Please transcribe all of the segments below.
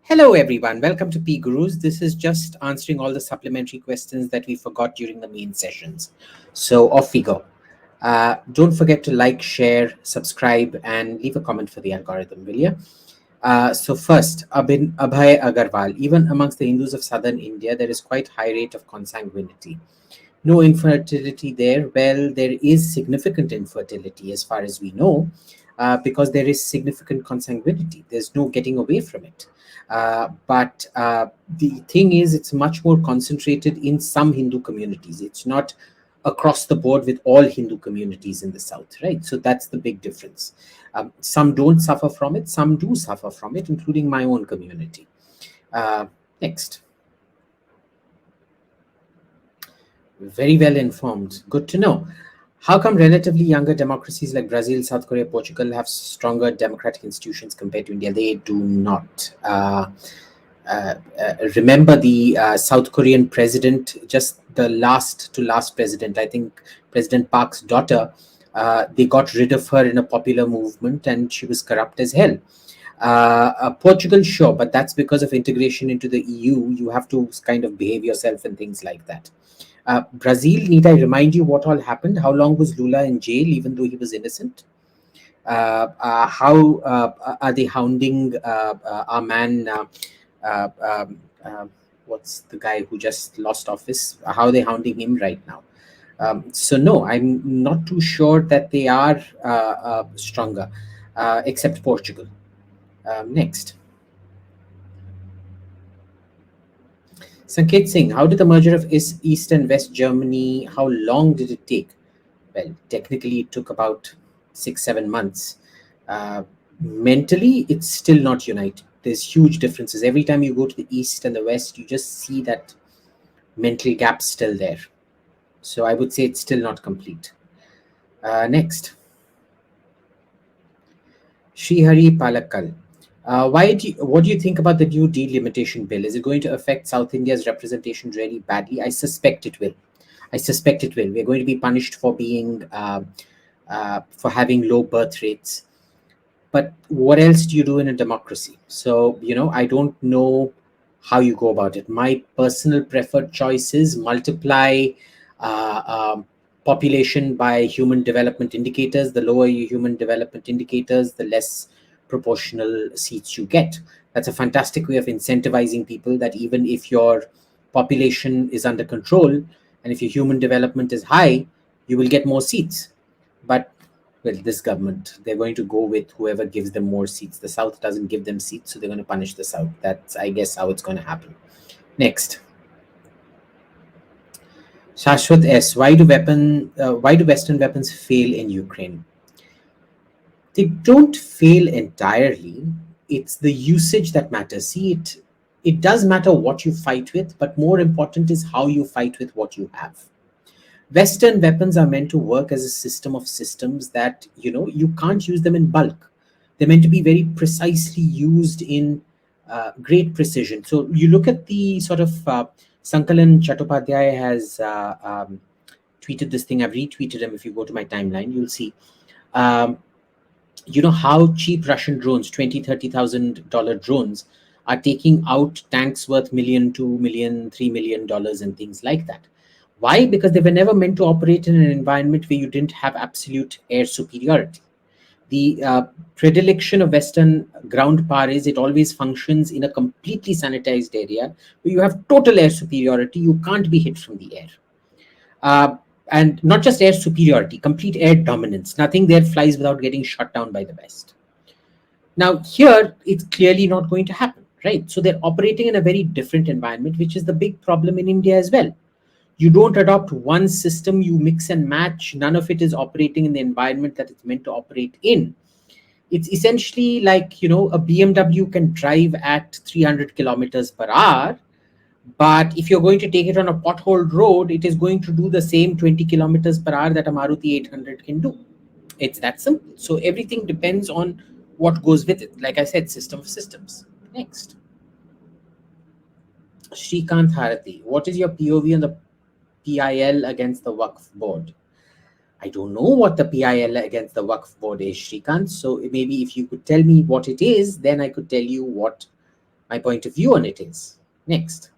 Hello everyone, welcome to PGurus. This is just answering all the supplementary questions that we forgot during the main sessions. So off we go. Don't forget to like, share, subscribe, and leave a comment for the algorithm, will you? So first, Abhay Agarwal. Even amongst the Hindus of southern India, there is quite high rate of consanguinity. No infertility there. Well, there is significant infertility as far as we know, because there is significant consanguinity. There's no getting away from it. But the thing is, it's much more concentrated in some Hindu communities. It's not across the board with all Hindu communities in the south, right? So that's the big difference. Some don't suffer from it, some do suffer from it, including my own community. Next. Very well informed. Good to know. How come relatively younger democracies like Brazil, South Korea, Portugal have stronger democratic institutions compared to India? They do not. Remember the South Korean president, just the last president, I think President Park's daughter, they got rid of her in a popular movement and she was corrupt as hell. Portugal, sure, but that's because of integration into the EU. You have to kind of behave yourself and things like that. Brazil, need I remind you what all happened? How long was Lula in jail even though he was innocent? How are they hounding our man, what's the guy who just lost office? How are they hounding him right now? So no, I'm not too sure that they are stronger, except Portugal. Next. Sanket Singh, how did the merger of East and West Germany, how long did it take? Well, technically it took about 6-7 months. Mentally, it's still not united. There's huge differences. Every time you go to the East and the West, you just see that mental gap still there. So I would say it's still not complete. Next. Srihari Palakal. What do you think about the new delimitation bill? Is it going to affect South India's representation really badly? I suspect it will. We're going to be punished for being for having low birth rates. But what else do you do in a democracy? So, I don't know how you go about it. My personal preferred choice is multiply population by human development indicators. The lower your human development indicators, the less proportional seats you get. That's a fantastic way of incentivizing people, that even if your population is under control and if your human development is high, you will get more seats. But well, this government, they're going to go with whoever gives them more seats. The South doesn't give them seats, so they're going to punish the South. That's, I guess, how it's going to happen. Next. Shashwat S. Why do Western weapons fail in Ukraine? They don't fail entirely. It's the usage that matters. See, it does matter what you fight with, but more important is how you fight with what you have. Western weapons are meant to work as a system of systems that, you can't use them in bulk. They're meant to be very precisely used in great precision. So you look at the sort of Sankalan Chattopadhyay has tweeted this thing. I've retweeted him. If you go to my timeline, you'll see. How cheap Russian drones, $20,000-$30,000 drones, are taking out tanks worth $1 million, $2 million, $3 million and things like that. Why? Because they were never meant to operate in an environment where you didn't have absolute air superiority. The predilection of Western ground power is it always functions in a completely sanitized area where you have total air superiority. You can't be hit from the air. And not just air superiority, complete air dominance. Nothing there flies without getting shot down by the West. Now, here, it's clearly not going to happen, right? So they're operating in a very different environment, which is the big problem in India as well. You don't adopt one system, you mix and match. None of it is operating in the environment that it's meant to operate in. It's essentially like, a BMW can drive at 300 kilometers per hour. But if you're going to take it on a potholed road, it is going to do the same 20 kilometers per hour that a Maruti 800 can do. It's that simple. So everything depends on what goes with it. Like I said, system of systems. Next. Shrikant Harati, what is your POV on the PIL against the Wakf board? I don't know what the PIL against the Wakf board is, Shrikant. So maybe if you could tell me what it is, then I could tell you what My point of view on it is. Next.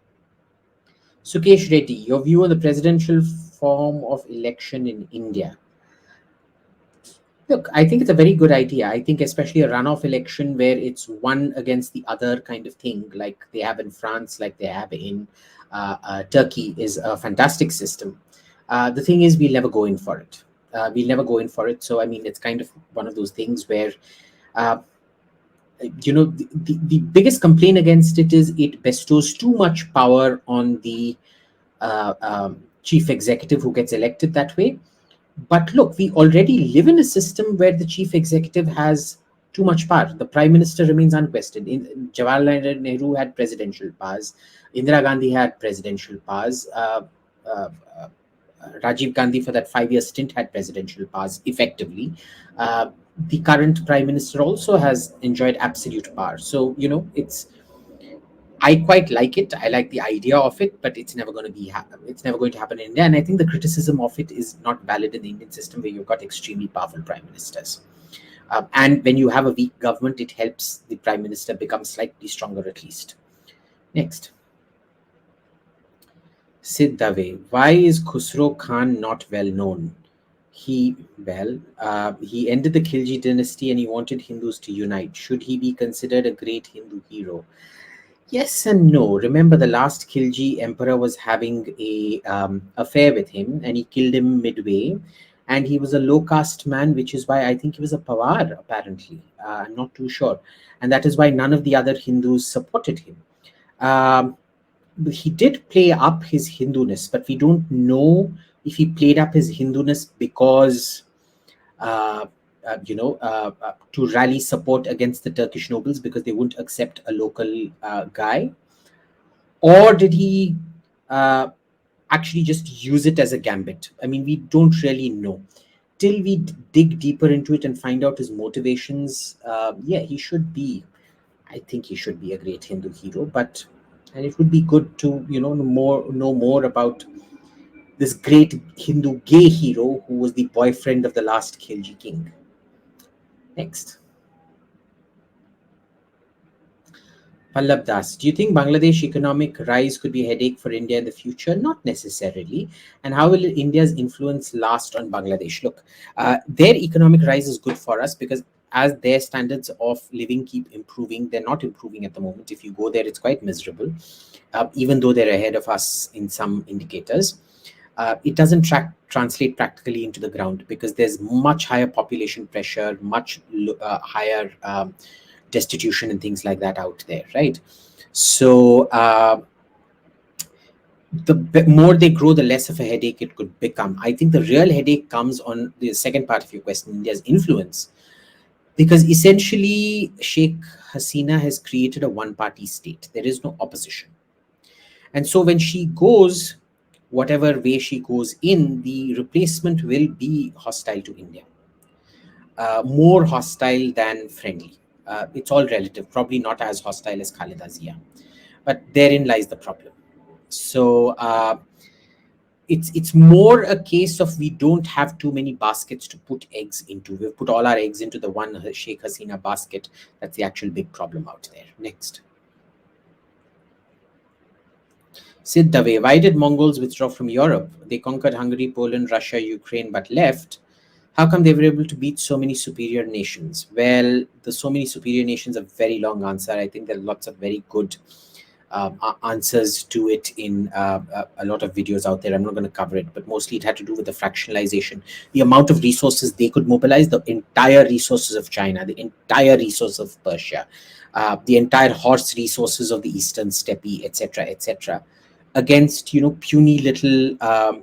Sukesh Reddy, your view on the presidential form of election in India. Look, I think it's a very good idea. I think especially a runoff election where it's one against the other kind of thing, like they have in France, like they have in Turkey, is a fantastic system. The thing is, we'll never go in for it. We'll never go in for it. So, I mean, it's kind of one of those things where, uh, the biggest complaint against it is it bestows too much power on the chief executive who gets elected that way. But look, we already live in a system where the chief executive has too much power. The prime minister remains unquestioned. Jawaharlal Nehru had presidential powers. Indira Gandhi had presidential powers. Uh, uh, Rajiv Gandhi, for that 5-year stint, had presidential powers effectively. The current prime minister also has enjoyed absolute power. So, I quite like it. I like the idea of it, but it's never going to be it's never going to happen in India. And I think the criticism of it is not valid in the Indian system, where you've got extremely powerful prime ministers. And when you have a weak government, it helps the prime minister become slightly stronger at least. Next. 𝙒𝙗𝙤𝙤, why is Khusrau Khan not well known? He ended the Khilji dynasty and he wanted Hindus to unite. Should he be considered a great Hindu hero? Yes and no. Remember, the last Khilji emperor was having a affair with him, and he killed him midway. And he was a low caste man, which is why I think he was a Pawar. Apparently, I'm not too sure, and that is why none of the other Hindus supported him. Um, he did play up his Hinduness, but we don't know if he played up his Hinduness because to rally support against the Turkish nobles because they wouldn't accept a local guy, or did he uh, actually just use it as a gambit? I mean, we don't really know till we dig deeper into it and find out his motivations. Yeah, he should be. I think he should be a great Hindu hero, and it would be good to know more about this great Hindu gay hero who was the boyfriend of the last Khilji king. Next. Pallab Das, do you think Bangladesh economic rise could be a headache for India in the future? Not necessarily. And how will India's influence last on Bangladesh? Look, their economic rise is good for us because as their standards of living keep improving, they're not improving at the moment. If you go there, it's quite miserable, even though they're ahead of us in some indicators. It doesn't translate practically into the ground because there's much higher population pressure, much higher destitution and things like that out there, right? So the more they grow, the less of a headache it could become. I think the real headache comes on the second part of your question, India's influence, because essentially Sheikh Hasina has created a one-party state. There is no opposition. And so when she goes, whatever way she goes in, the replacement will be hostile to India, more hostile than friendly. It's all relative, probably not as hostile as Khaleda Zia, but therein lies the problem. So it's more a case of we don't have too many baskets to put eggs into. We've put all our eggs into the one Sheikh Hasina basket. That's the actual big problem out there. Next. 𝙒𝙗𝙤𝙤, why did Mongols withdraw from Europe? They conquered Hungary, Poland, Russia, Ukraine, but left. How come they were able to beat so many superior nations? Well, the so many superior nations a very long answer. I think there are lots of very good answers to it in a lot of videos out there. I'm not going to cover it, but mostly it had to do with the fractionalization, the amount of resources they could mobilize, the entire resources of China, the entire resource of Persia, the entire horse resources of the Eastern Steppe, etc., against puny little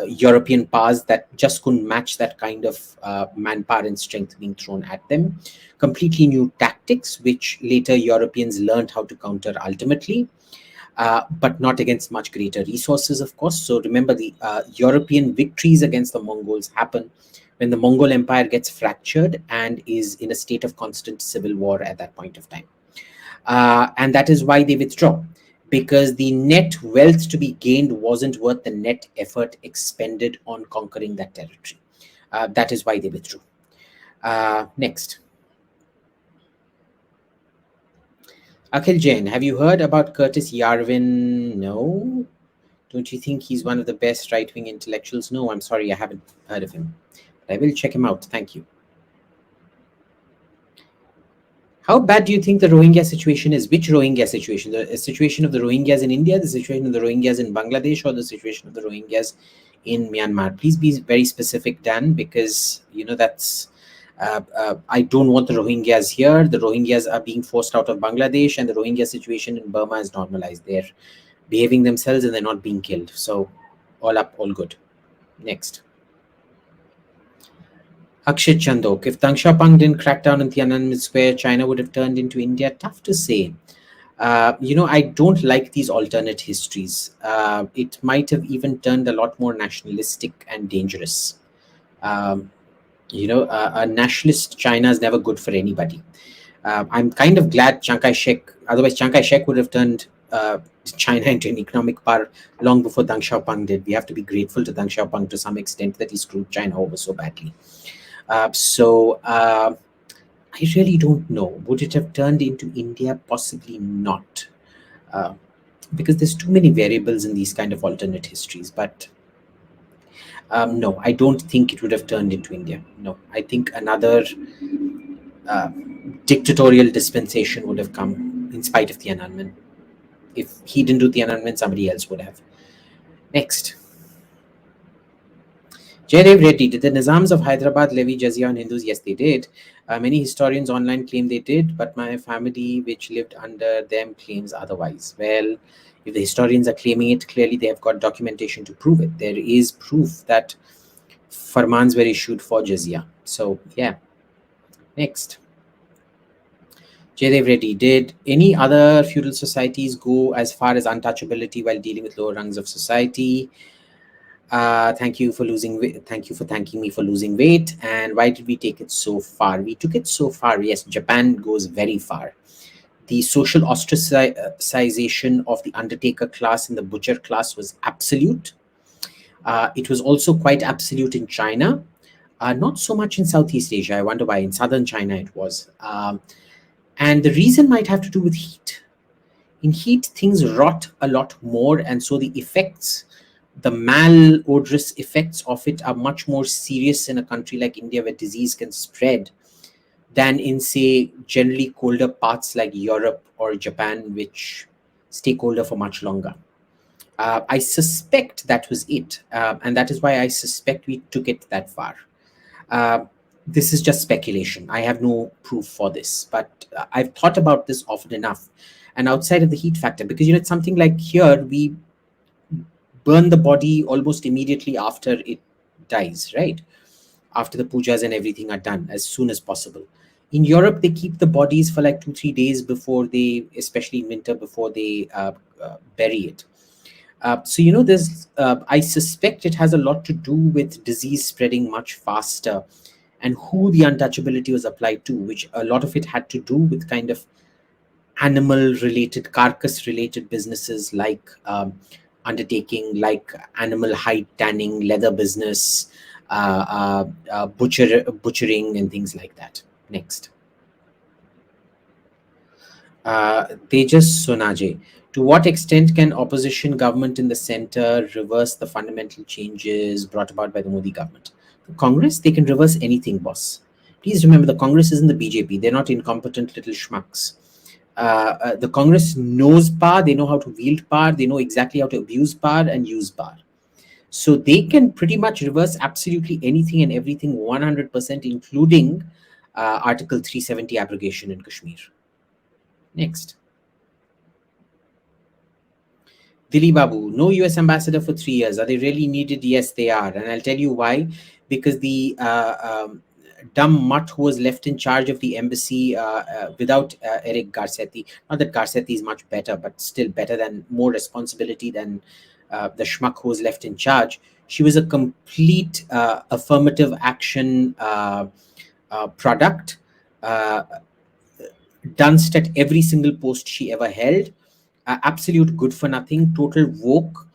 European powers that just couldn't match that kind of manpower and strength being thrown at them. Completely new tactics, which later Europeans learned how to counter ultimately, but not against much greater resources, of course. So remember, the European victories against the Mongols happen when the Mongol Empire gets fractured and is in a state of constant civil war at that point of time. And that is why they withdraw, because the net wealth to be gained wasn't worth the net effort expended on conquering that territory. That is why they withdrew. Next. Akhil Jain, have you heard about Curtis Yarvin? No. Don't you think he's one of the best right-wing intellectuals? No, I'm sorry, I haven't heard of him. But I will check him out. Thank you. How bad do you think the Rohingya situation is? Which Rohingya situation? The situation of the Rohingyas in India, the situation of the Rohingyas in Bangladesh, or the situation of the Rohingyas in Myanmar? Please be very specific, Dan, because that's. I don't want the Rohingyas here. The Rohingyas are being forced out of Bangladesh, and the Rohingya situation in Burma is normalized. They're behaving themselves and they're not being killed. So, all up, all good. Next. Akshit Chandok, if Deng Xiaoping didn't crack down on Tiananmen Square, China would have turned into India. Tough to say. I don't like these alternate histories. It might have even turned a lot more nationalistic and dangerous. A nationalist China is never good for anybody. I'm kind of glad Chiang Kai-shek, otherwise Chiang Kai-shek would have turned China into an economic power long before Deng Xiaoping did. We have to be grateful to Deng Xiaoping to some extent that he screwed China over so badly. I really don't know. Would it have turned into India? Possibly not. Because there's too many variables in these kind of alternate histories. But no, I don't think it would have turned into India. No, I think another dictatorial dispensation would have come in spite of Tiananmen. If he didn't do Tiananmen, somebody else would have. Next. Jaidev Reddy, did the nizams of Hyderabad levy jizya on Hindus? Yes, they did. Many historians online claim they did, but my family, which lived under them, claims otherwise. Well, if the historians are claiming it, clearly they have got documentation to prove it. There is proof that farmans were issued for jizya. So, yeah. Next. Jaidev Reddy, did any other feudal societies go as far as untouchability while dealing with lower rungs of society? Thank you for losing weight. Thank you for thanking me for losing weight. And why did we take it so far? We took it so far. Yes, Japan goes very far. The social ostracization of the undertaker class and the butcher class was absolute. It was also quite absolute in China. Not so much in Southeast Asia. I wonder why. In southern China it was. And the reason might have to do with heat. In heat, things rot a lot more, and so the effects, the malodorous effects of it, are much more serious in a country like India, where disease can spread, than in, say, generally colder parts like Europe or Japan, which stay colder for much longer. I suspect that was it, and that is why I suspect we took it that far. This is just speculation. I have no proof for this, but I've thought about this often enough. And outside of the heat factor, because it's something like here, we burn the body almost immediately after it dies, right? After the pujas and everything are done, as soon as possible. In Europe, they keep the bodies for like 2-3 days before they, especially in winter, before they bury it. There's. I suspect it has a lot to do with disease spreading much faster, and who the untouchability was applied to, which a lot of it had to do with kind of animal-related, carcass-related businesses like undertaking, like animal hide tanning, leather business, butchering, and things like that. Next. Tejas Sonaje. To what extent can opposition government in the center reverse the fundamental changes brought about by the Modi government? The Congress, they can reverse anything, boss. Please remember, the Congress isn't the BJP. They're not incompetent little schmucks. The Congress knows power. They know how to wield power. They know exactly how to abuse power and use power. So they can pretty much reverse absolutely anything and everything 100%, including Article 370 abrogation in Kashmir. Next. Dili Babu, no US ambassador for 3 years. Are they really needed? Yes, they are. And I'll tell you why. Because the dumb mutt who was left in charge of the embassy without Eric Garcetti, not that Garcetti is much better, but still better than, more responsibility than the schmuck who was left in charge. She was a complete affirmative action product, dunced at every single post she ever held. Absolute good for nothing, total woke,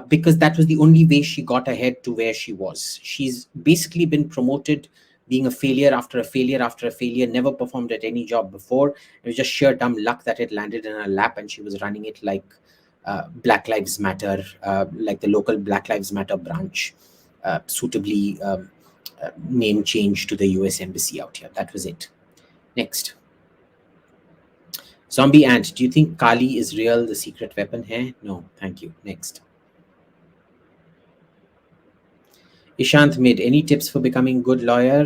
because that was the only way she got ahead to where she was. She's basically been promoted being a failure after a failure after a failure, never performed at any job before. It was just sheer dumb luck that it landed in her lap, and she was running it like Black Lives Matter, like the local Black Lives Matter branch, suitably name change to the US Embassy out here. That was it. Next. Zombie Ant, do you think Kali is real, the secret weapon here? No, thank you. Next. Ishant Mid, any tips for becoming good lawyer?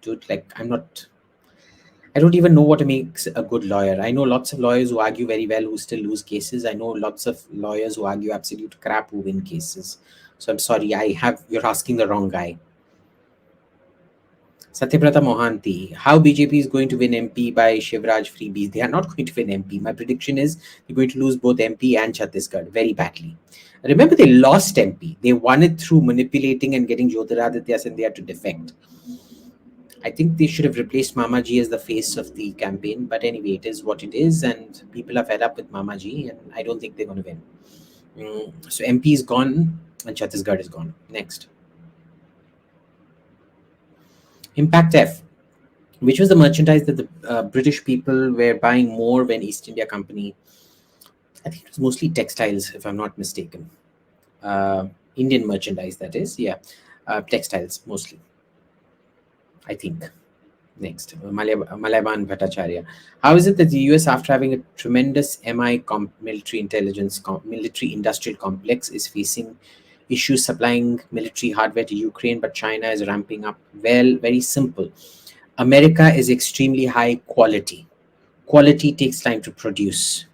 Dude, like, I don't even know what makes a good lawyer. I know lots of lawyers who argue very well who still lose cases. I know lots of lawyers who argue absolute crap who win cases. So I'm sorry, you're asking the wrong guy. Satyabrata Mohanty, how BJP is going to win MP by Shivraj freebies? They are not going to win MP. My prediction is they're going to lose both MP and Chhattisgarh very badly. Remember, they lost MP. They won it through manipulating and getting Jyotiraditya Scindia to defect. I think they should have replaced Mamaji as the face of the campaign. But anyway, it is what it is, and people are fed up with Mamaji, and I don't think they're going to win. So MP is gone, and Chhattisgarh is gone. Next. Impact F. Which was the merchandise that the British people were buying more when East India Company? I think it was mostly textiles, if I'm not mistaken. Indian merchandise, that is. Yeah, textiles mostly, I think. Next, Malaban Bhattacharya. How is it that the US, after having a tremendous military intelligence, military industrial complex, is facing issues supplying military hardware to Ukraine, but China is ramping up? Well, very simple. America is extremely high quality. Quality takes time to produce.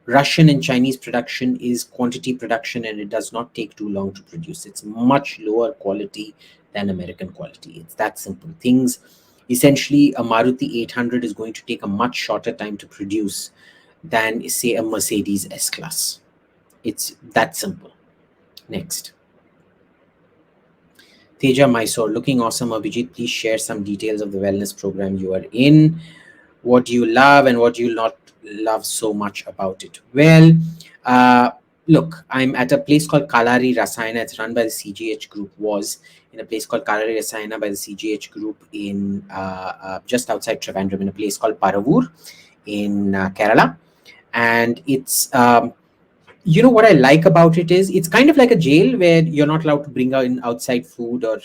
Russian and Chinese production is quantity production, and it does not take too long to produce. It's much lower quality than American quality. It's that simple. Things, essentially, a Maruti 800 is going to take a much shorter time to produce than, say, a Mercedes S-Class. It's that simple. Next. Teja Mysore, looking awesome. Abhijit, please share some details of the wellness program you are in. What do you love and what do you not love so much about it? Well, look, I'm at a place called Kalari Rasayana. It's run by the CGH group. Was in a place called Kalari Rasayana by the CGH group in just outside Trivandrum, in a place called Paravur in Kerala. And it's you know what I like about it is it's kind of like a jail where you're not allowed to bring in outside food, or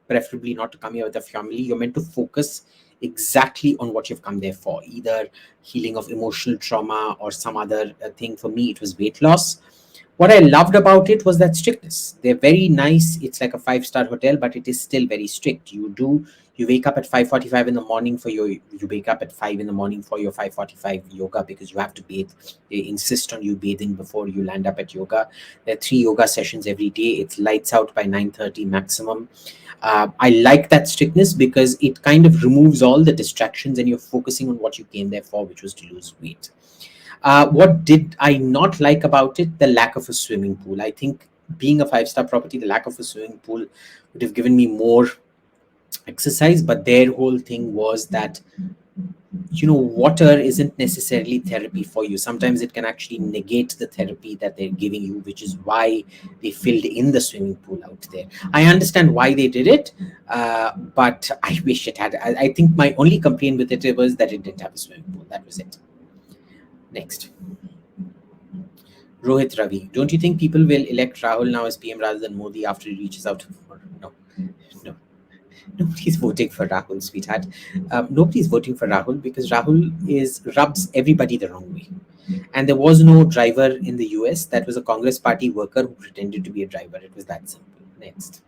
preferably not to come here with a family. You're meant to focus exactly on what you've come there for, either healing of emotional trauma or some other thing. For me, it was weight loss. What I loved about it was that strictness. They're very nice. It's like a 5-star hotel, but it is still very strict. You wake up at 5:45 in the morning for you wake up at 5 in the morning for your 5:45 yoga, because you have to bathe. They insist on you bathing before you land up at yoga. There are 3 yoga sessions every day. It's lights out by 9:30 maximum. I like that strictness because it kind of removes all the distractions and you're focusing on what you came there for, which was to lose weight. What did I not like about it? The lack of a swimming pool. I think, being a 5-star property, the lack of a swimming pool would have given me more exercise. But their whole thing was that, water isn't necessarily therapy for you. Sometimes it can actually negate the therapy that they're giving you, which is why they filled in the swimming pool out there. I understand why they did it, but I wish it had. I think my only complaint with it was that it didn't have a swimming pool. That was it. Next. Rohit Ravi, don't you think people will elect Rahul now as PM rather than Modi after he reaches out? No. Nobody's voting for Rahul, sweetheart. Nobody's voting for Rahul because Rahul rubs everybody the wrong way. And there was no driver in the US that was a Congress party worker who pretended to be a driver. It was that simple. Next.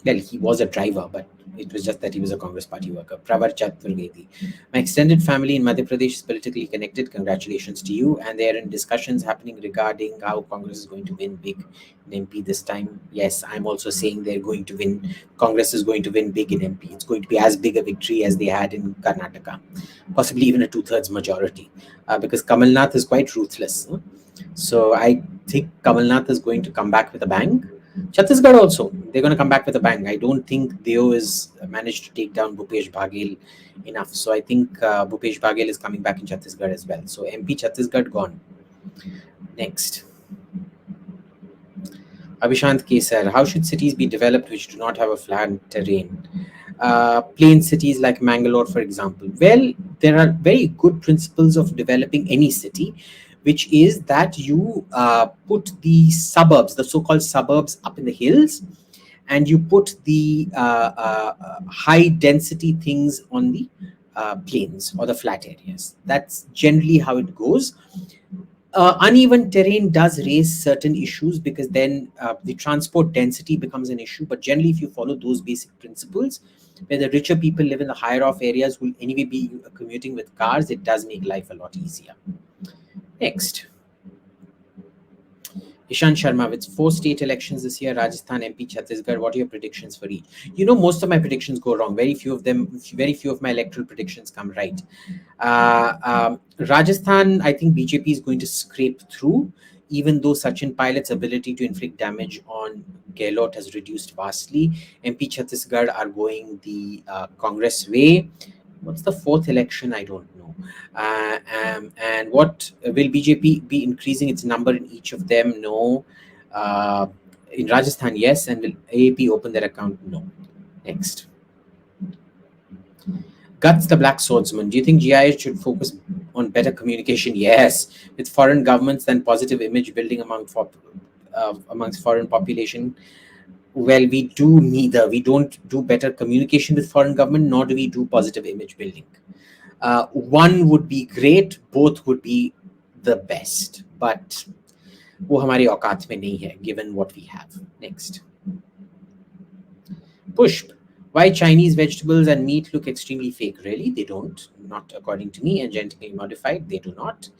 Well, he was a driver, but it was just that he was a Congress party worker. Pravar Chaturvedi. My extended family in Madhya Pradesh is politically connected. Congratulations to you. And there are discussions happening regarding how Congress is going to win big in MP this time. Yes, I'm also saying they're going to win. Congress is going to win big in MP. It's going to be as big a victory as they had in Karnataka. Possibly even a 2/3 majority. Because Kamal Nath is quite ruthless. So I think Kamal Nath is going to come back with a bang. Chhattisgarh also, they're going to come back with a bang. I don't think 𝙒𝙧𝙤𝙪 has managed to take down Bhupesh Baghel enough. So I think Bhupesh Baghel is coming back in Chhattisgarh as well. So MP Chhattisgarh gone. Next. Abhishant Kesar, how should cities be developed which do not have a flat terrain? Plain cities like Mangalore, for example. Well, there are very good principles of developing any city, which is that you put the suburbs, the so-called suburbs, up in the hills, and you put the high density things on the plains or the flat areas. That's generally how it goes. Uneven terrain does raise certain issues, because then the transport density becomes an issue. But generally, if you follow those basic principles, where the richer people live in the higher off areas who will anyway be commuting with cars, it does make life a lot easier. Next. Ishan Sharma, with 4 state elections this year, Rajasthan, MP, Chhattisgarh, what are your predictions for each? You know, most of my predictions go wrong. Very few of my electoral predictions come right. Rajasthan, I think BJP is going to scrape through, even though Sachin Pilot's ability to inflict damage on Gehlot has reduced vastly. MP Chhattisgarh are going the Congress way. What's the 4th election? I don't know. And what will BJP be increasing its number in each of them? No. In Rajasthan, yes. And will AAP open their account? No. Next. Guts the Black Swordsman. Do you think GIA should focus on better communication? Yes. With foreign governments and positive image building amongst foreign population. Well, we do neither. We don't do better communication with foreign government, nor do we do positive image building. One would be great, both would be the best, but वो हमारी औकात में नहीं है, given what we have. Next. Pushp, why Chinese vegetables and meat look extremely fake? Really? They don't. Not according to me. And genetically modified, they do not.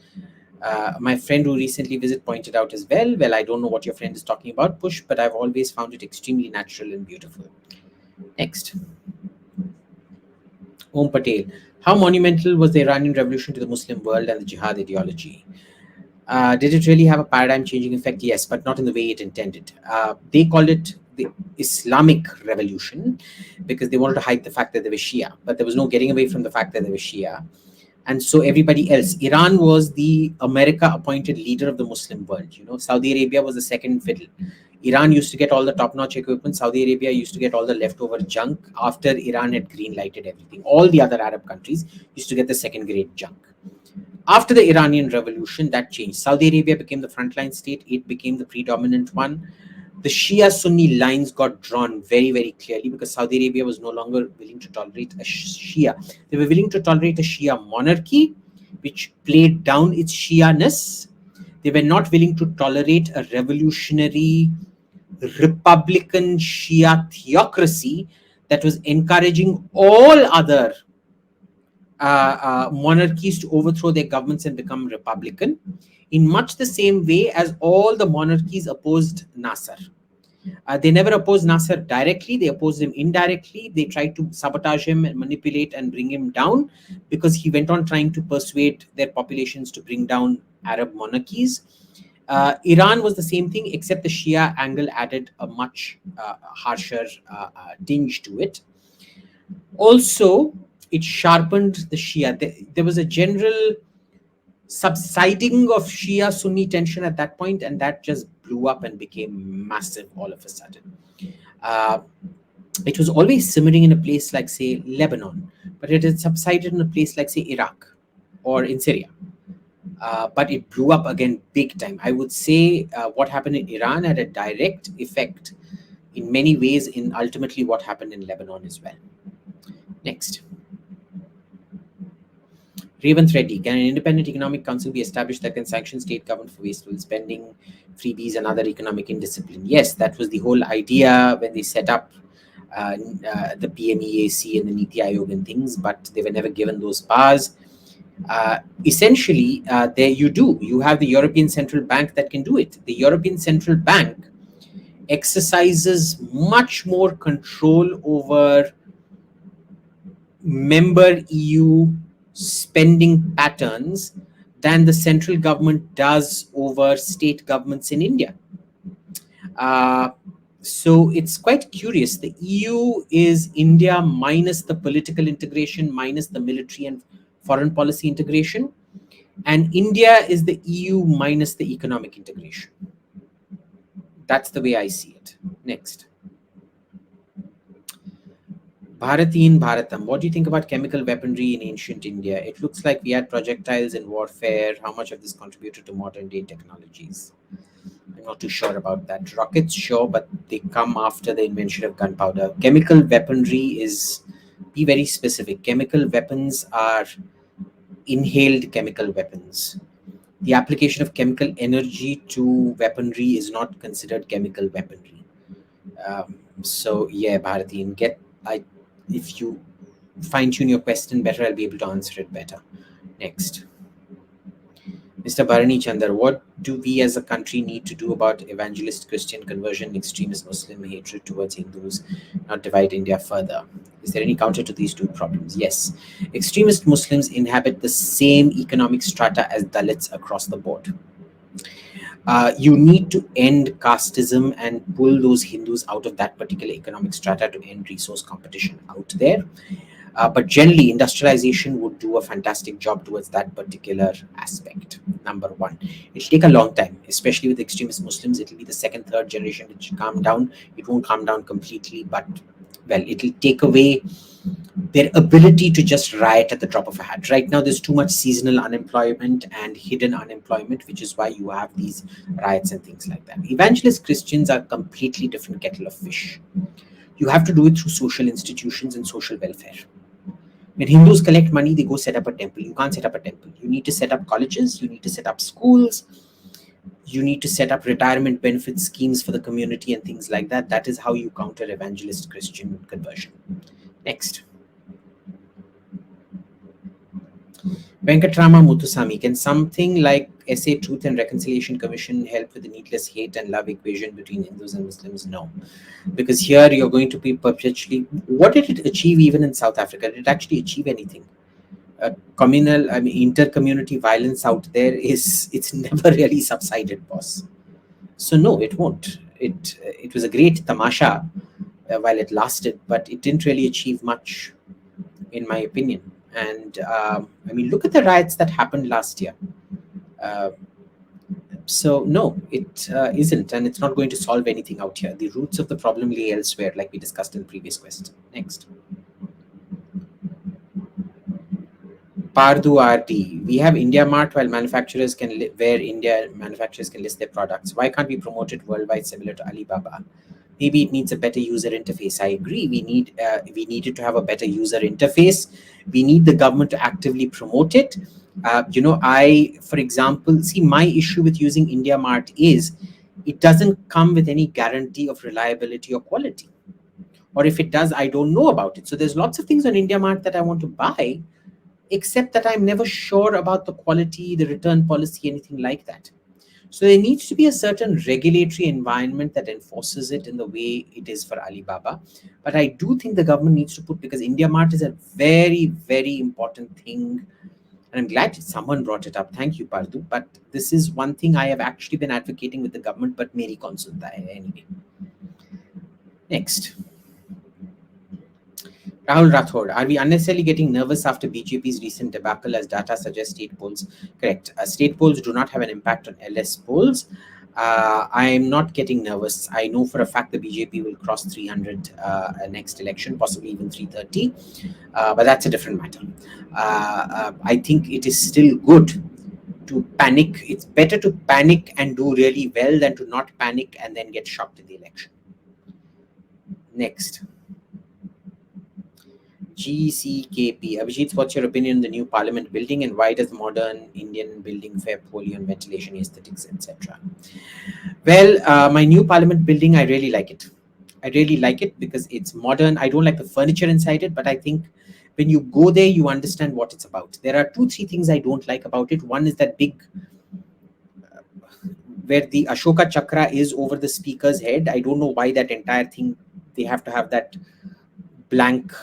My friend who recently visited pointed out as well. Well, I don't know what your friend is talking about, Push, but I've always found it extremely natural and beautiful. Next. Om Patel. How monumental was the Iranian revolution to the Muslim world and the jihad ideology? Did it really have a paradigm-changing effect? Yes, but not in the way it intended. They called it the Islamic revolution because they wanted to hide the fact that they were Shia, but there was no getting away from the fact that they were Shia. And so everybody else, Iran was the America-appointed leader of the Muslim world. You know, Saudi Arabia was the second fiddle. Iran used to get all the top-notch equipment. Saudi Arabia used to get all the leftover junk after Iran had green-lighted everything. All the other Arab countries used to get the second-grade junk. After the Iranian revolution, that changed. Saudi Arabia became the frontline state. It became the predominant one. The Shia-Sunni lines got drawn very, very clearly because Saudi Arabia was no longer willing to tolerate a Shia. They were willing to tolerate a Shia monarchy, which played down its Shia-ness. They were not willing to tolerate a revolutionary, Republican Shia theocracy that was encouraging all other monarchies to overthrow their governments and become Republican, in much the same way as all the monarchies opposed Nasser. They never opposed Nasser directly, they opposed him indirectly. They tried to sabotage him and manipulate and bring him down because he went on trying to persuade their populations to bring down Arab monarchies. Iran was the same thing, except the Shia angle added a much harsher tinge to it. Also, it sharpened the Shia. There was a general subsiding of Shia-Sunni tension at that point, and that just blew up and became massive all of a sudden. It was always simmering in a place like, say, Lebanon, but it had subsided in a place like, say, Iraq or in Syria. But it blew up again big time. I would say what happened in Iran had a direct effect in many ways in ultimately what happened in Lebanon as well. Next. Revanth Reddy, can an independent economic council be established that can sanction state government for wasteful spending, freebies, and other economic indiscipline? Yes, that was the whole idea when they set up the PMEAC and the Niti Aayog and things, but they were never given those powers. Essentially, there you have the European Central Bank that can do it. The European Central Bank exercises much more control over member EU spending patterns than the central government does over state governments in India. So it's quite curious. The EU is India minus the political integration, minus the military and foreign policy integration. And India is the EU minus the economic integration. That's the way I see it. Next. Bharatin Bharatam. What do you think about chemical weaponry in ancient India? It looks like we had projectiles in warfare. How much of this contributed to modern day technologies? I'm not too sure about that. Rockets, sure, but they come after the invention of gunpowder. Chemical weaponry is, be very specific. Chemical weapons are inhaled chemical weapons. The application of chemical energy to weaponry is not considered chemical weaponry. So yeah, Bharatin, if you fine tune your question better, I'll be able to answer it better. Next. Mr. Bharani Chandar, what do we as a country need to do about evangelist Christian conversion, extremist Muslim hatred towards Hindus, not divide India further? Is there any counter to these two problems? Yes. Extremist Muslims inhabit the same economic strata as Dalits across the board. You need to end casteism and pull those Hindus out of that particular economic strata to end resource competition out there. But generally, industrialization would do a fantastic job towards that particular aspect. Number one, it'll take a long time, especially with extremist Muslims. It'll be the second, third generation which will calm down. It won't calm down completely, but well, it'll take away their ability to just riot at the drop of a hat. Right now, there's too much seasonal unemployment and hidden unemployment, which is why you have these riots and things like that. Evangelist Christians are a completely different kettle of fish. You have to do it through social institutions and social welfare. When Hindus collect money, they go set up a temple. You can't set up a temple. You need to set up colleges. You need to set up schools. You need to set up retirement benefit schemes for the community and things like that. That is how you counter evangelist Christian conversion. Next. Venkatrama Muthusamy, can something like SA Truth and Reconciliation Commission help with the needless hate and love equation between Hindus and Muslims? No. Because here you're going to be perpetually... What did it achieve even in South Africa? Did it actually achieve anything? Inter-community violence out there it's never really subsided, boss. So no, it won't. It was a great tamasha while it lasted, but it didn't really achieve much, in my opinion. And look at the riots that happened last year. So no, it isn't, and it's not going to solve anything out here. The roots of the problem lay elsewhere, like we discussed in the previous question. Next. Pardu RT. We have India Mart where manufacturers can list their products. Why can't we promote it worldwide similar to Alibaba? Maybe it needs a better user interface. I agree. We needed to have a better user interface. We need the government to actively promote it. For example, see, my issue with using India Mart is it doesn't come with any guarantee of reliability or quality. Or if it does, I don't know about it. So there's lots of things on India Mart that I want to buy, except that I'm never sure about the quality, the return policy, anything like that. So there needs to be a certain regulatory environment that enforces it in the way it is for Alibaba. But I do think the government needs to because India Mart is a very, very important thing. And I'm glad someone brought it up. Thank you, Pardu. But this is one thing I have actually been advocating with the government, but meri kaun sunta hai anyway. Next. Rahul Rathod, are we unnecessarily getting nervous after BJP's recent debacle as data suggests state polls? Correct. State polls do not have an impact on LS polls. I'm not getting nervous. I know for a fact the BJP will cross 300 next election, possibly even 330. But that's a different matter. I think it is still good to panic. It's better to panic and do really well than to not panic and then get shocked in the election. Next. GCKP. Abhijit, what's your opinion on the new parliament building and why does modern Indian building fare poorly on ventilation, aesthetics, etc.? Well, my new parliament building, I really like it. I really like it because it's modern. I don't like the furniture inside it, but I think when you go there, you understand what it's about. There are 2-3 things I don't like about it. One is that big, where the Ashoka Chakra is over the speaker's head. I don't know why that entire thing, they have to have that blank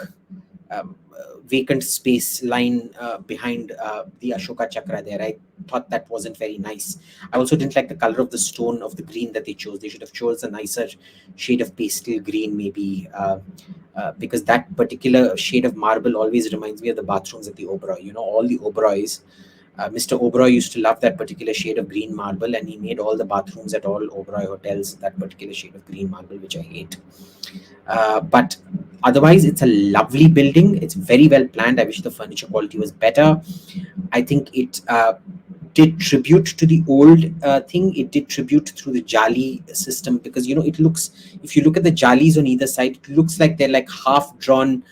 vacant space line behind the Ashoka Chakra there. I thought that wasn't very nice. I also didn't like the color of the stone of the green that they chose. They should have chosen a nicer shade of pastel green maybe, because that particular shade of marble always reminds me of the bathrooms at the Oberoi. You know, all the Oberois, Mr. Oberoi used to love that particular shade of green marble, and he made all the bathrooms at all Oberoi hotels that particular shade of green marble, which I hate. But otherwise, it's a lovely building. It's very well planned. I wish the furniture quality was better. I think it did tribute to the old thing. It did tribute through the jali system, because it looks, if you look at the jalis on either side, it looks like they're like half drawn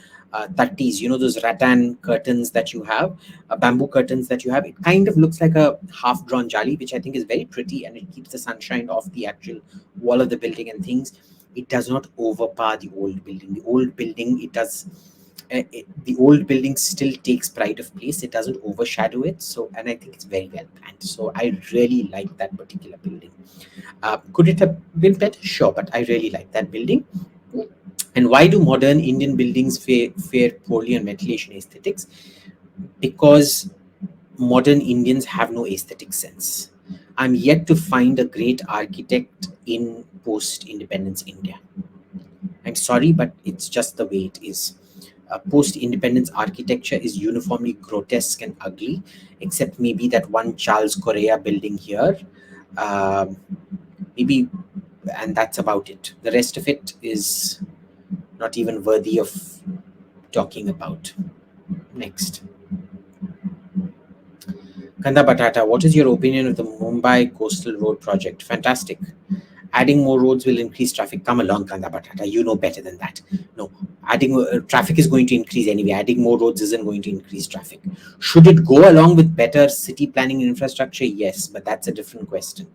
tattis, those rattan curtains that you have, bamboo curtains that you have. It kind of looks like a half drawn jali, which I think is very pretty, and it keeps the sunshine off the actual wall of the building and things. It does not overpower the old building. The old building, the old building still takes pride of place. It doesn't overshadow it. So, and I think it's very well planned. So I really like that particular building. Could it have been better? Sure, but I really like that building. And why do modern Indian buildings fare poorly on ventilation aesthetics? Because modern Indians have no aesthetic sense. I'm yet to find a great architect in post-independence India. I'm sorry, but it's just the way it is. Post-independence architecture is uniformly grotesque and ugly, except maybe that one Charles Correa building here. Maybe, and that's about it. The rest of it is not even worthy of talking about. Next. Kanda Batata, what is your opinion of the Mumbai Coastal Road project? Fantastic. Adding more roads will increase traffic. Come along, Kanda Batata. You know better than that. No, adding traffic is going to increase anyway. Adding more roads isn't going to increase traffic. Should it go along with better city planning and infrastructure? Yes, but that's a different question.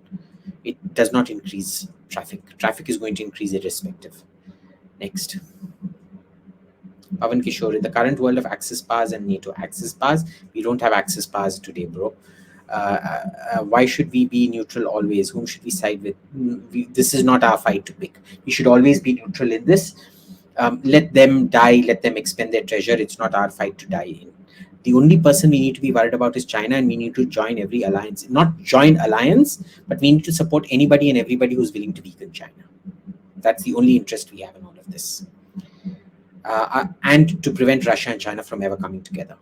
It does not increase traffic. Traffic is going to increase irrespective. Next. Pavan Kishore, in the current world of Axis powers and NATO, Axis powers, we don't have Axis powers today, bro. Why should we be neutral always? Whom should we side with? This is not our fight to pick. We should always be neutral in this. Let them die, let them expend their treasure. It's not our fight to die in. The only person we need to be worried about is China, and we need to join every alliance. Not join alliance, but we need to support anybody and everybody who's willing to weaken China. That's the only interest we have in all of this. And to prevent Russia and China from ever coming together.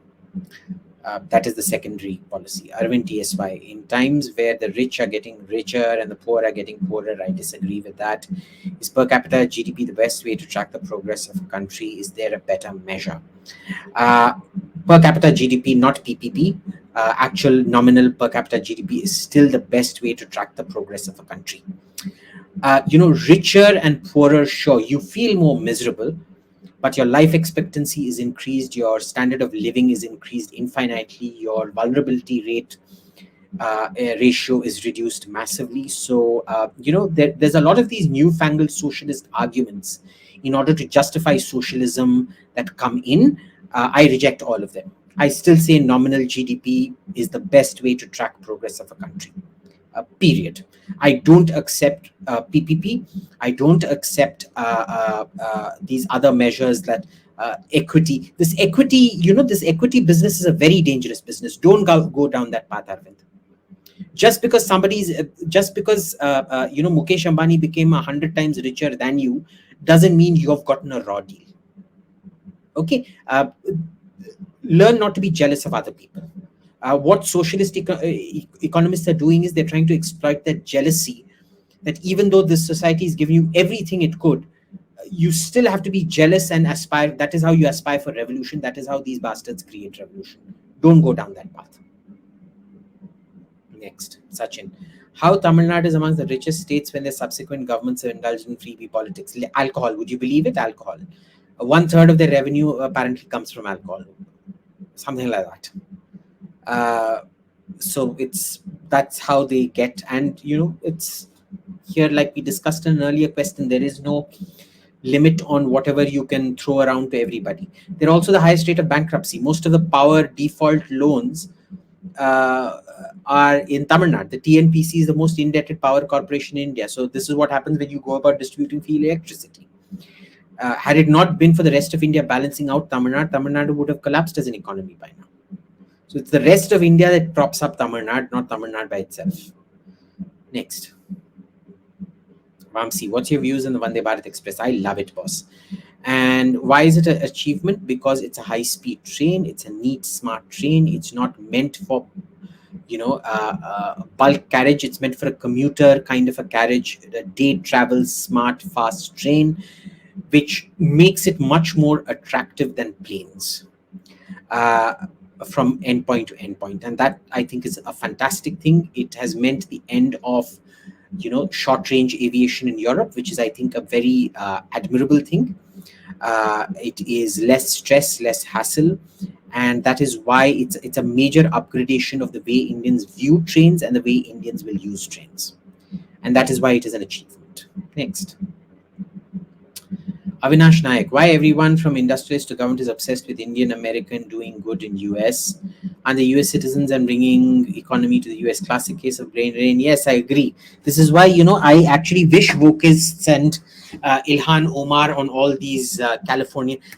That is the secondary policy. Arvind TSY, in times where the rich are getting richer and the poor are getting poorer, I disagree with that. Is per capita GDP the best way to track the progress of a country? Is there a better measure? Per capita GDP, not PPP, actual nominal per capita GDP is still the best way to track the progress of a country. Richer and poorer, sure, you feel more miserable, but your life expectancy is increased, your standard of living is increased infinitely, your vulnerability rate ratio is reduced massively. So, there's a lot of these newfangled socialist arguments in order to justify socialism that come in. I reject all of them. I still say nominal GDP is the best way to track progress of a country. Period. I don't accept PPP. I don't accept these other measures that equity. This equity business is a very dangerous business. Don't go down that path, Arvind. Just because Mukesh Ambani became 100 times richer than you, doesn't mean you have gotten a raw deal. Okay, learn not to be jealous of other people. What socialist economists are doing is they're trying to exploit that jealousy, that even though this society is giving you everything it could, you still have to be jealous and aspire. That is how you aspire for revolution. That is how these bastards create revolution. Don't go down that path. Next, Sachin. How Tamil Nadu is amongst the richest states when their subsequent governments have indulged in freebie politics. Alcohol, would you believe it? Alcohol. 1/3 of their revenue apparently comes from alcohol. Something like that. So that's how they get, and it's here, like we discussed in an earlier question, there is no limit on whatever you can throw around to everybody. They're also the highest rate of bankruptcy. Most of the power default loans are in Tamil Nadu. The TNPC is the most indebted power corporation in India. So this is what happens when you go about distributing free electricity. Had it not been for the rest of India balancing out Tamil Nadu would have collapsed as an economy by now. So it's the rest of India that props up Tamil Nadu, not Tamil Nadu by itself. Next. Vamsi, what's your views on the Vande Bharat Express? I love it, boss. And why is it an achievement? Because it's a high-speed train. It's a neat, smart train. It's not meant for bulk carriage. It's meant for a commuter kind of a carriage, a day travel, smart, fast train, which makes it much more attractive than planes from endpoint to endpoint. And that, I think, is a fantastic thing. It has meant the end of short range aviation in Europe, which is, I think, a very admirable thing. It is less stress, less hassle, and that is why it's a major upgradation of the way Indians view trains and the way Indians will use trains, and that is why it is an achievement. Next. Avinash Nayak, why everyone from industrialists to government is obsessed with Indian American doing good in US and the US citizens and bringing economy to the US? Classic case of brain drain. Yes, I agree. This is why, I actually wish wokists and Ilhan Omar on all these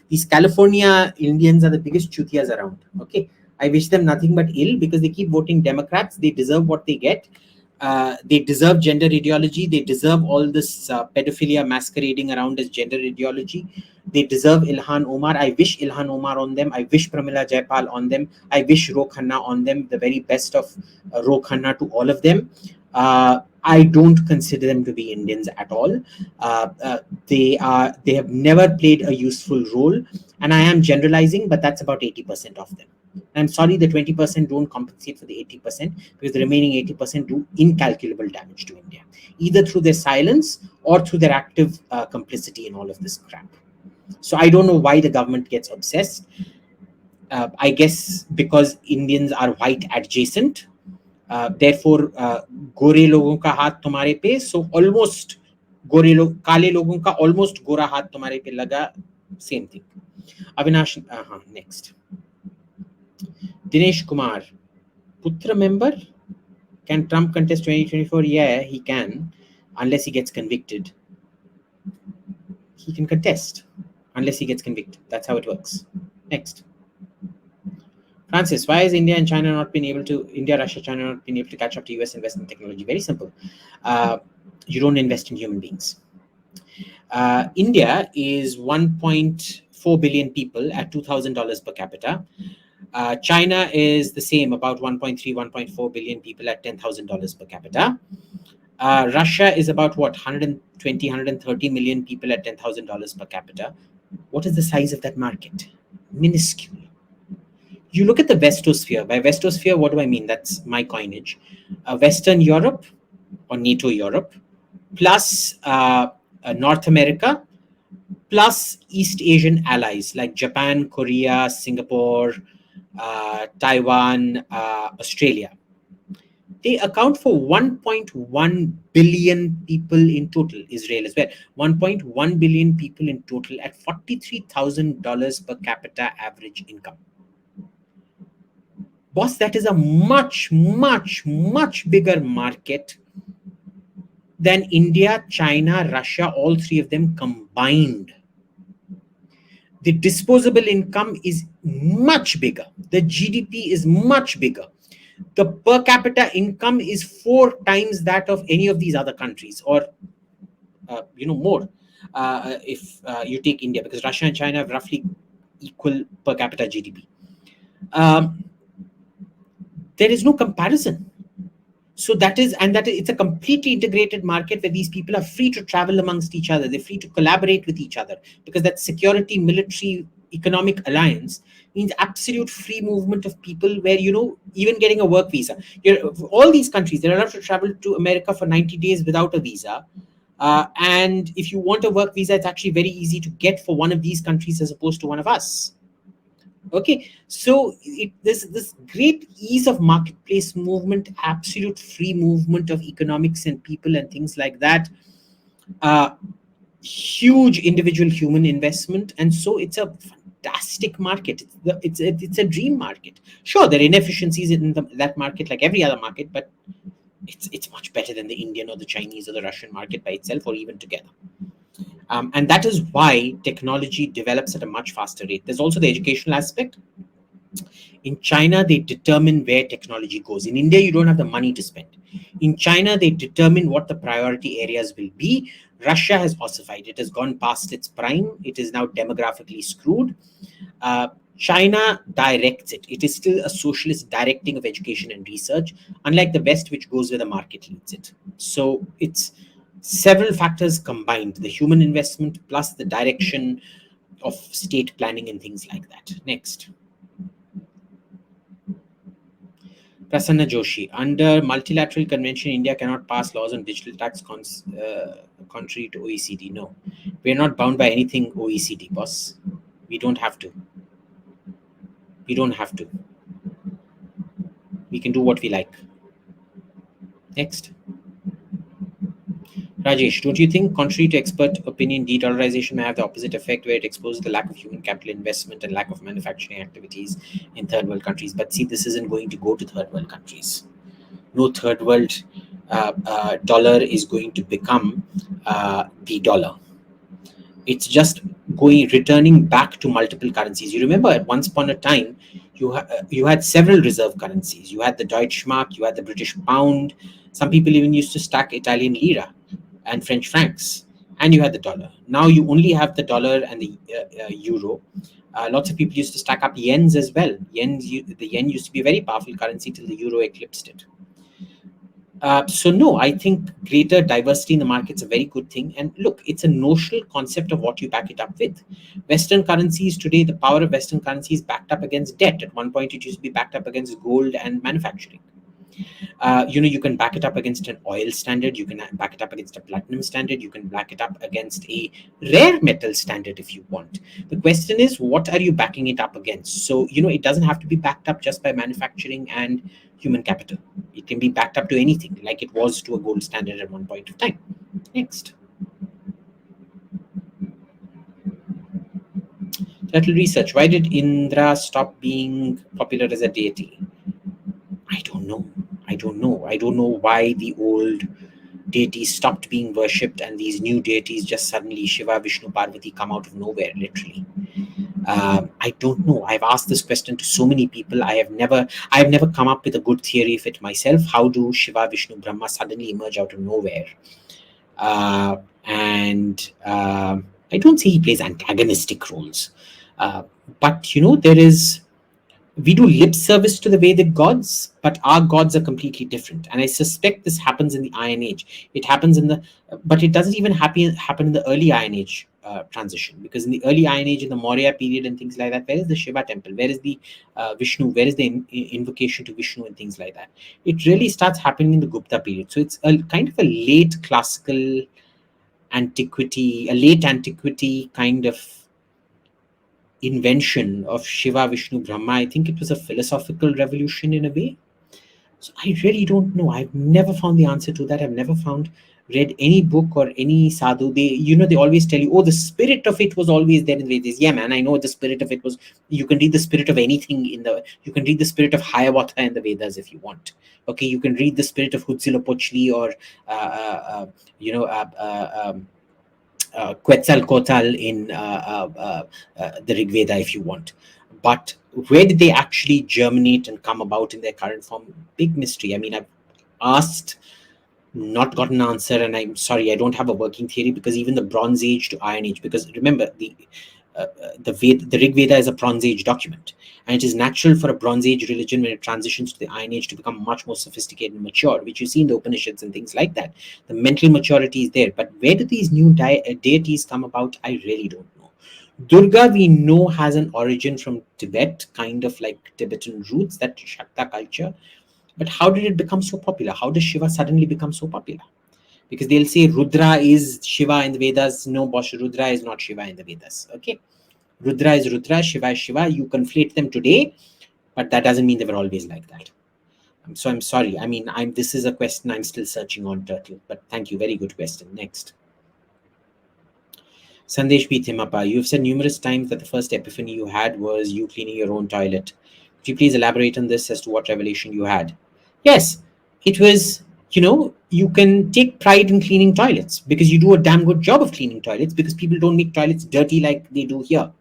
these California Indians are the biggest chutias around. Okay. I wish them nothing but ill because they keep voting Democrats. They deserve what they get. They deserve gender ideology. They deserve all this pedophilia masquerading around as gender ideology. They deserve Ilhan Omar. I wish Ilhan Omar on them. I wish Pramila Jayapal on them. I wish Ro Khanna on them. The very best of Ro Khanna to all of them. I don't consider them to be Indians at all. They have never played a useful role, and I am generalizing, but that's about 80% of them. I'm sorry, the 20% don't compensate for the 80% because the remaining 80% do incalculable damage to India, either through their silence or through their active complicity in all of this crap. So I don't know why the government gets obsessed. I guess because Indians are white adjacent. Therefore, गोरे लोगों का हाथ तुम्हारे पे, so almost काले लोगों का almost गोरा हाथ तुम्हारे पे लगा, same thing. Avinash, next. Dinesh Kumar, Putra member? Can Trump contest 2024? Yeah, he can, unless he gets convicted. He can contest, unless he gets convicted. That's how it works. Next. Francis, why has India, Russia, China not been able to catch up to US investment technology? Very simple. You don't invest in human beings. India is 1.4 billion people at $2,000 per capita. China is the same, about 1.3, 1.4 billion people at $10,000 per capita. Russia is about what, 120, 130 million people at $10,000 per capita. What is the size of that market? Minuscule. You look at the Westosphere. By Westosphere, what do I mean? That's my coinage. Western Europe or NATO Europe, plus North America, plus East Asian allies like Japan, Korea, Singapore, Taiwan, Australia. They account for 1.1 billion people in total. Israel as well. 1.1 billion people in total at $43,000 per capita average income. Boss, that is a much, much, much bigger market than India, China, Russia, all three of them combined. The disposable income is much bigger. The GDP is much bigger. The per capita income is 4 times that of any of these other countries, or more if you take India, because Russia and China have roughly equal per capita GDP. There is no comparison. So it's a completely integrated market where these people are free to travel amongst each other. They're free to collaborate with each other, because that security, military, economic alliance means absolute free movement of people, where, even getting a work visa. All these countries, they're allowed to travel to America for 90 days without a visa. And if you want a work visa, it's actually very easy to get for one of these countries as opposed to one of us. Okay, so this great ease of marketplace movement, absolute free movement of economics and people and things like that, huge individual human investment, and so it's a fantastic market. It's a dream market. Sure, there are inefficiencies in that market like every other market, but it's much better than the Indian or the Chinese or the Russian market by itself, or even together. And that is why technology develops at a much faster rate. There's also the educational aspect. In China, they determine where technology goes. In India, you don't have the money to spend. In China, they determine what the priority areas will be. Russia has ossified. It has gone past its prime. It is now demographically screwed. China directs it. It is still a socialist directing of education and research, unlike the West, which goes where the market leads it. So it's several factors combined, the human investment plus the direction of state planning and things like that. Next. Prasanna Joshi. Under Multilateral Convention, India cannot pass laws on digital tax contrary to OECD. No. We are not bound by anything OECD, boss. We don't have to. We don't have to. We can do what we like. Next. Rajesh, don't you think, contrary to expert opinion, de-dollarization may have the opposite effect, where it exposes the lack of human capital investment and lack of manufacturing activities in third world countries? But see, this isn't going to go to third world countries. No third world dollar is going to become the dollar. It's just returning back to multiple currencies. You remember at once upon a time, you had several reserve currencies. You had the Deutschmark, you had the British pound. Some people even used to stack Italian lira and French francs, and you had the dollar. Now you only have the dollar and the euro. Lots of people used to stack up yens as well. The yen used to be a very powerful currency till the euro eclipsed it. So no, I think greater diversity in the market is a very good thing. And look, it's a notional concept of what you back it up with. Western currencies today, the power of Western currencies is backed up against debt. At one point, it used to be backed up against gold and manufacturing. You can back it up against an oil standard. You can back it up against a platinum standard. You can back it up against a rare metal standard if you want. The question is, what are you backing it up against? So, it doesn't have to be backed up just by manufacturing and human capital. It can be backed up to anything, like it was to a gold standard at one point of time. Next. Turtle research. Why did Indra stop being popular as a deity? I don't know. I don't know why the old deities stopped being worshipped and these new deities just suddenly, Shiva, Vishnu, Parvati, come out of nowhere, literally. I don't know. I've asked this question to so many people. I have never come up with a good theory of it myself. How do Shiva, Vishnu, Brahma suddenly emerge out of nowhere? And I don't say he plays antagonistic roles. But we do lip service to the Vedic gods, but our gods are completely different. And I suspect this happens in the Iron Age. It happens but it doesn't even happen in the early Iron Age transition, because in the early Iron Age, in the Maurya period and things like that, where is the Shiva temple? Where is the Vishnu? Where is the invocation to Vishnu and things like that? It really starts happening in the Gupta period. So it's a kind of a late classical antiquity, a late antiquity kind of invention of Shiva, Vishnu, Brahma. I think it was a philosophical revolution in a way. So I really don't know. I've never found the answer to that. I've never read any book or any sadhu. They always tell you, oh, the spirit of it was always there in the Vedas. Yeah, man, I know the spirit of it was. You can read the spirit of anything you can read the spirit of 𝙦𝙤𝙤 in the Vedas if you want. Okay, you can read the spirit of 𝙒𝙧𝙤𝙤𝙦 or Quetzalcoatl in the Rig Veda if you want. But where did they actually germinate and come about in their current form? Big mystery. I mean, I've asked, not gotten an answer, and I'm sorry, I don't have a working theory, because even the Bronze Age to Iron Age, because remember, the Rig Veda is a Bronze Age document, and it is natural for a Bronze Age religion, when it transitions to the Iron Age, to become much more sophisticated and mature, which you see in the Upanishads and things like that. The mental maturity is there, but where do these new deities come about? I really don't know. Durga, we know, has an origin from Tibet, kind of like Tibetan roots, that Shakta culture. But how did it become so popular? How does Shiva suddenly become so popular? Because they'll say Rudra is Shiva in the Vedas. No, boss, Rudra is not Shiva in the Vedas. Okay, Rudra is Rudra, Shiva is Shiva. You conflate them today, but that doesn't mean they were always like that. So I'm sorry. I mean, this is a question I'm still searching on, Turtle. But thank you. Very good question. Next. Sandesh P. Thimappa, you've said numerous times that the first epiphany you had was you cleaning your own toilet. Could you please elaborate on this as to what revelation you had? Yes, it was, you can take pride in cleaning toilets because you do a damn good job of cleaning toilets, because people don't make toilets dirty like they do here.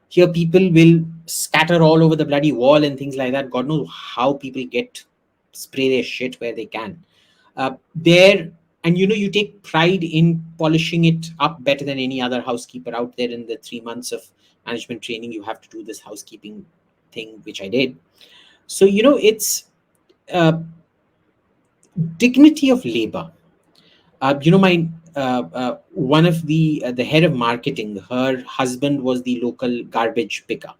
Here, people will scatter all over the bloody wall and things like that. God knows how people spray their shit where they can. And you take pride in polishing it up better than any other housekeeper out there in the 3 months of management training, you have to do this housekeeping thing, which I did. So, you know, it's dignity of labor. You know, my one of the head of marketing, her husband was the local garbage picker.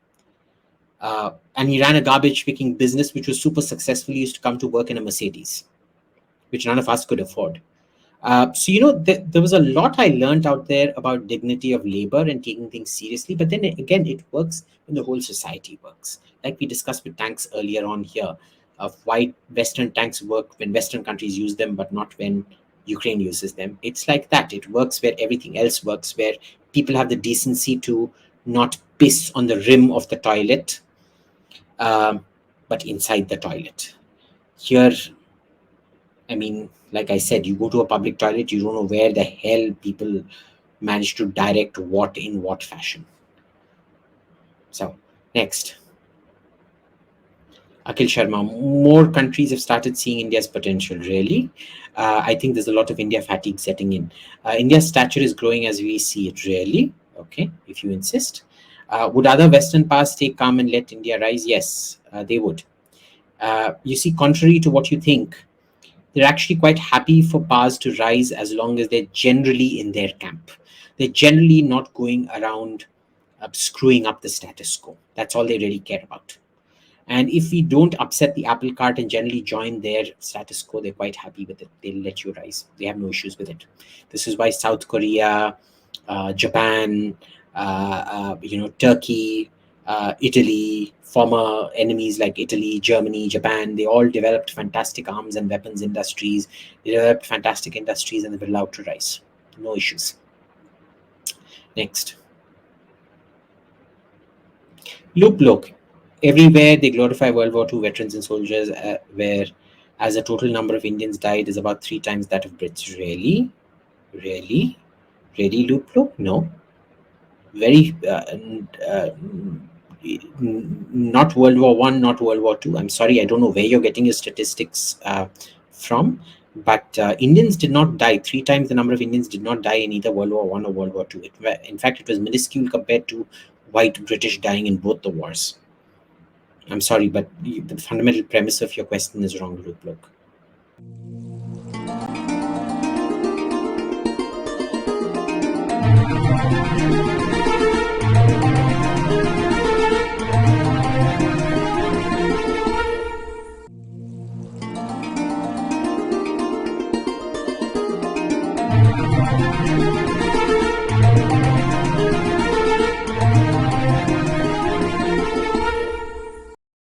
And he ran a garbage picking business, which was super successful. He used to come to work in a Mercedes, which none of us could afford. So, you know, there was a lot I learned out there about dignity of labor and taking things seriously. But then again, it works when the whole society works. Like we discussed with tanks earlier on here, of why Western tanks work when Western countries use them, but not when Ukraine uses them. It's like that. It works where everything else works, where people have the decency to not piss on the rim of the toilet, but inside the toilet. Here, I mean, like I said, you go to a public toilet, you don't know where the hell people manage to direct what in what fashion. So, next. Akhil Sharma, more countries have started seeing India's potential, really. I think there's a lot of India fatigue setting in. India's stature is growing as we see it, really. Okay, if you insist. Would other Western powers stay calm and let India rise? Yes, they would. You see, contrary to what you think, they're actually quite happy for powers to rise as long as they're generally in their camp. They're generally not going around screwing up the status quo. That's all they really care about. And if we don't upset the apple cart and generally join their status quo, they're quite happy with it. They'll let you rise. They have no issues with it. This is why South Korea, Japan, Turkey, Italy, former enemies like Italy, Germany, Japan, they all developed fantastic arms and weapons industries. They developed fantastic industries and they were allowed to rise. No issues. Next. Look. Everywhere they glorify World War II veterans and soldiers, where as a total number of Indians died is about 3 times that of Brits. Really? Loop? No. Very not World War I, not World War II. I'm sorry, I don't know where you're getting your statistics from, but Indians did not die. 3 times the number of Indians did not die in either World War I or World War II. In fact, it was minuscule compared to white British dying in both the wars. I'm sorry, but the fundamental premise of your question is wrong, Look.